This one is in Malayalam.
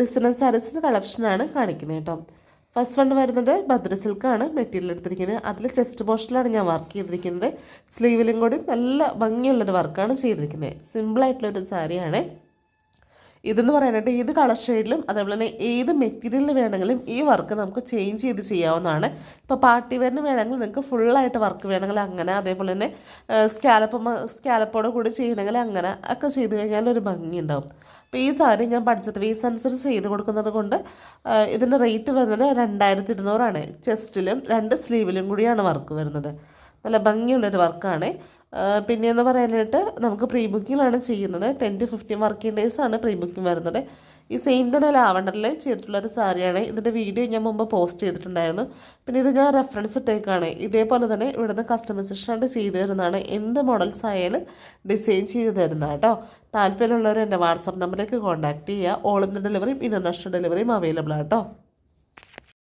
ഡിസൈനർ സാരീസിൻ്റെ കളക്ഷനാണ് കാണിക്കുന്നത് കേട്ടോ. ഫസ്റ്റ് വൺ വരുന്നത് ബദ്ര സിൽക്കാണ് മെറ്റീരിയൽ എടുത്തിരിക്കുന്നത്. അതിൽ ചെസ്റ്റ് പോർഷനിലാണ് ഞാൻ വർക്ക് ചെയ്തിരിക്കുന്നത്. സ്ലീവിലും കൂടി നല്ല ഭംഗിയുള്ളൊരു വർക്കാണ് ചെയ്തിരിക്കുന്നത്. സിമ്പിളായിട്ടുള്ളൊരു സാരിയാണ്. ഇതെന്ന് പറയാനായിട്ട് ഏത് കളർ ഷെയ്ഡിലും അതേപോലെ തന്നെ ഏത് മെറ്റീരിയലിൽ വേണമെങ്കിലും ഈ വർക്ക് നമുക്ക് ചേഞ്ച് ചെയ്ത് ചെയ്യാവുന്നതാണ്. ഇപ്പോൾ പാർട്ടി വെയറിന് വേണമെങ്കിൽ നിങ്ങൾക്ക് ഫുള്ളായിട്ട് വർക്ക് വേണമെങ്കിൽ അങ്ങനെ, അതേപോലെ തന്നെ സ്കാലപ്പോട് കൂടി ചെയ്യണമെങ്കിൽ അങ്ങനെ ഒക്കെ ചെയ്ത് കഴിഞ്ഞാൽ ഒരു ഭംഗി ഉണ്ടാവും. അപ്പോൾ ഈ സാരി ഞാൻ ബഡ്ജറ്റ് വേസ് അനുസരിച്ച് ചെയ്ത് കൊടുക്കുന്നത് കൊണ്ട് ഇതിൻ്റെ റേറ്റ് വരുന്നത് 2200 ചെസ്റ്റിലും 2 സ്ലീവിലും കൂടിയാണ് വർക്ക് വരുന്നത്. നല്ല ഭംഗിയുള്ളൊരു വർക്കാണ്. പിന്നെയെന്ന് പറയാനായിട്ട് നമുക്ക് പ്രീ ബുക്കിങ്ങിലാണ് ചെയ്യുന്നത്. 10 to 15 വർക്കിംഗ് ഡേയ്സാണ് പ്രീ ബുക്കിംഗ് വരുന്നത്. ഈ സെയിം തന്നെ ലാവണ്ടറിൽ ചെയ്തിട്ടുള്ളൊരു സാരിയാണ്. ഇതിൻ്റെ വീഡിയോ ഞാൻ മുമ്പ് പോസ്റ്റ് ചെയ്തിട്ടുണ്ടായിരുന്നു. പിന്നെ ഇത് ഞാൻ റെഫറൻസ് ഇട്ടേക്കാണ്. ഇതേപോലെ തന്നെ ഇവിടുന്ന് കസ്റ്റമൈസേഷനായിട്ട് ചെയ്തു തരുന്നതാണ്. എന്ത് മോഡൽസ് ആയാലും ഡിസൈൻ ചെയ്ത് തരുന്നതാണ് കേട്ടോ. താല്പര്യമുള്ളവർ എൻ്റെ വാട്സാപ്പ് നമ്പറിലേക്ക് കോൺടാക്റ്റ് ചെയ്യുക. ഓൾ ഇന്ത്യ ഡെലിവറിയും ഇൻ്റർനാഷണൽ ഡെലിവറിയും അവൈലബിൾ ആണ് കേട്ടോ.